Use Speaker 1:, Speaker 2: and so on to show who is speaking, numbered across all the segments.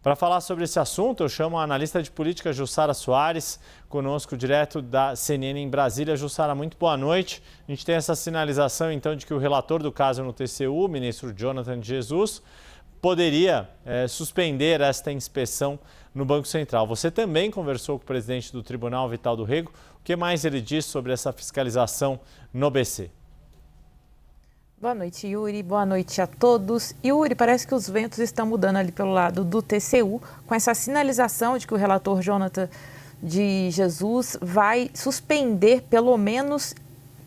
Speaker 1: Para falar sobre esse assunto, eu chamo a analista de política Jussara Soares, conosco direto da CNN em Brasília. Jussara, muito boa noite. A gente tem essa sinalização, então, de que o relator do caso no TCU, o ministro Jonathan de Jesus, poderia suspender esta inspeção no Banco Central. Você também conversou com o presidente do Tribunal, Vital do Rego. O que mais ele disse sobre essa fiscalização no BC?
Speaker 2: Boa noite, Yuri. Boa noite a todos. Yuri, parece que os ventos estão mudando ali pelo lado do TCU, com essa sinalização de que o relator Jonathan de Jesus vai suspender, pelo menos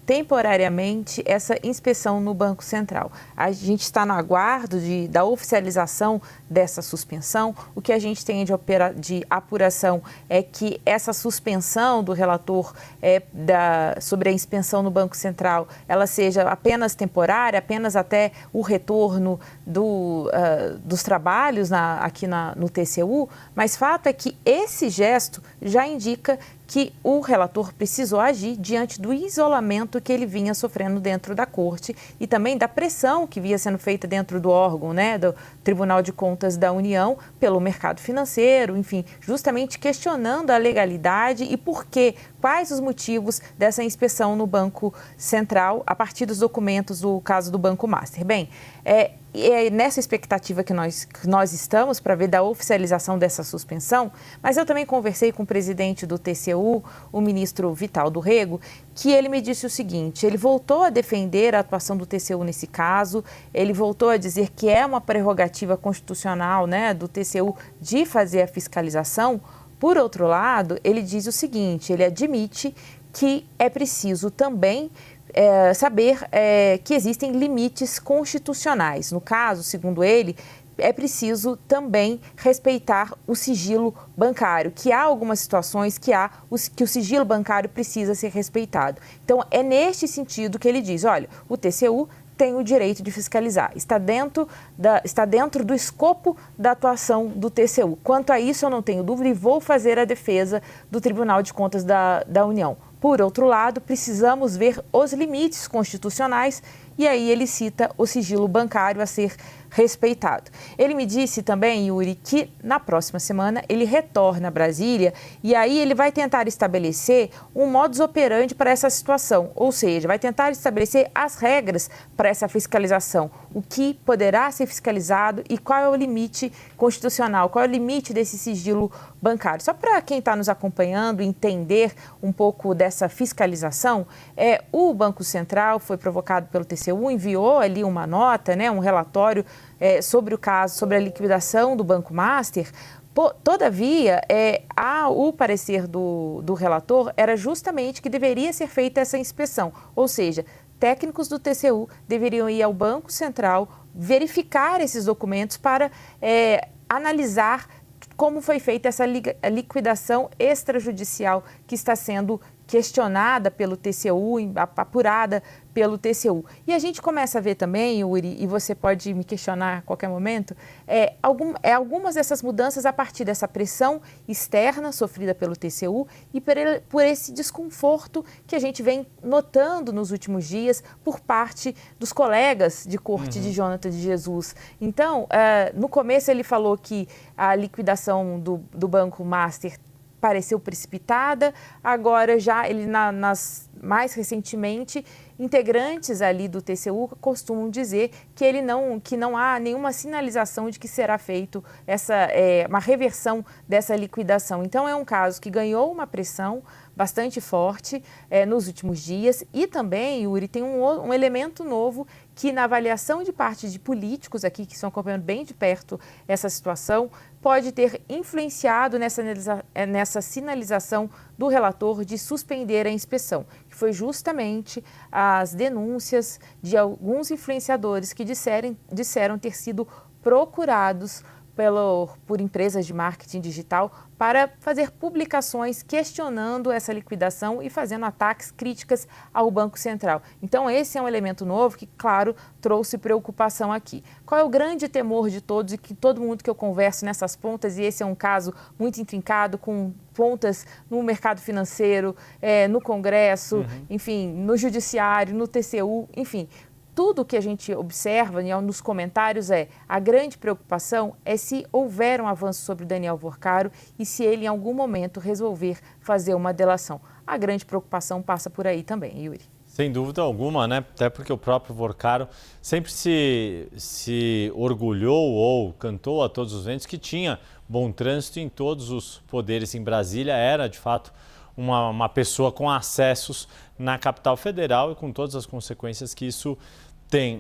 Speaker 2: temporariamente, essa inspeção no Banco Central. A gente está no aguardo da oficialização dessa suspensão. O que a gente tem de apuração é que essa suspensão do relator sobre a inspeção no Banco Central, ela seja apenas temporária, apenas até o retorno dos trabalhos aqui no TCU, mas fato é que esse gesto já indica que o relator precisou agir diante do isolamento que ele vinha sofrendo dentro da corte e também da pressão que vinha sendo feita dentro do órgão, do Tribunal de Contas da União, pelo mercado financeiro, enfim, justamente questionando a legalidade e quais os motivos dessa inspeção no Banco Central a partir dos documentos do caso do Banco Master. Bem, é nessa expectativa que nós estamos para ver da oficialização dessa suspensão, mas eu também conversei com o presidente do TCU, o ministro Vital do Rego, que ele me disse o seguinte: ele voltou a defender a atuação do TCU nesse caso, ele voltou a dizer que é uma prerrogativa constitucional, do TCU de fazer a fiscalização. Por outro lado, ele diz o seguinte: ele admite que é preciso também saber que existem limites constitucionais. No caso, segundo ele, é preciso também respeitar o sigilo bancário, que há algumas situações que o sigilo bancário precisa ser respeitado. Então, é neste sentido que ele diz: olha, o TCU tem o direito de fiscalizar, está dentro do escopo da atuação do TCU. Quanto a isso, eu não tenho dúvida e vou fazer a defesa do Tribunal de Contas da União. Por outro lado, precisamos ver os limites constitucionais e aí ele cita o sigilo bancário a ser respeitado. Ele me disse também, Yuri, que na próxima semana ele retorna a Brasília e aí ele vai tentar estabelecer um modus operandi para essa situação, ou seja, vai tentar estabelecer as regras para essa fiscalização, o que poderá ser fiscalizado e qual é o limite constitucional, qual é o limite desse sigilo bancário. Só para quem está nos acompanhando entender um pouco dessa fiscalização, o Banco Central foi provocado pelo TCU, enviou ali uma nota, um relatório sobre o caso, sobre a liquidação do Banco Master. Todavia, o parecer do relator era justamente que deveria ser feita essa inspeção, ou seja, técnicos do TCU deveriam ir ao Banco Central, verificar esses documentos para analisar como foi feita essa liquidação extrajudicial que está sendo questionada pelo TCU, apurada pelo TCU. E a gente começa a ver também, Yuri, e você pode me questionar a qualquer momento, algumas dessas mudanças a partir dessa pressão externa sofrida pelo TCU e por esse desconforto que a gente vem notando nos últimos dias por parte dos colegas de corte de Jonathan de Jesus. Então, no começo ele falou que a liquidação do Banco Master pareceu precipitada, agora já ele mais recentemente, integrantes ali do TCU costumam dizer que não há nenhuma sinalização de que será feito uma reversão dessa liquidação. Então é um caso que ganhou uma pressão bastante forte nos últimos dias e também, Yuri, tem um elemento novo que na avaliação de parte de políticos aqui que estão acompanhando bem de perto essa situação pode ter influenciado nessa sinalização do relator de suspender a inspeção, que foi justamente as denúncias de alguns influenciadores que disseram ter sido procurados por empresas de marketing digital para fazer publicações questionando essa liquidação e fazendo ataques, críticas ao Banco Central. Então, esse é um elemento novo que, claro, trouxe preocupação aqui. Qual é o grande temor de todos e que todo mundo que eu converso nessas pontas, e esse é um caso muito intrincado, com pontas no mercado financeiro, no Congresso, enfim, no Judiciário, no TCU, enfim. tudo que a gente observa nos comentários a grande preocupação é se houver um avanço sobre o Daniel Vorcaro e se ele em algum momento resolver fazer uma delação. A grande preocupação passa por aí também, Yuri.
Speaker 1: Sem dúvida alguma, né? Até porque o próprio Vorcaro sempre se orgulhou ou cantou a todos os ventos que tinha bom trânsito em todos os poderes em Brasília, era de fato uma pessoa com acessos na capital federal e com todas as consequências que isso tem.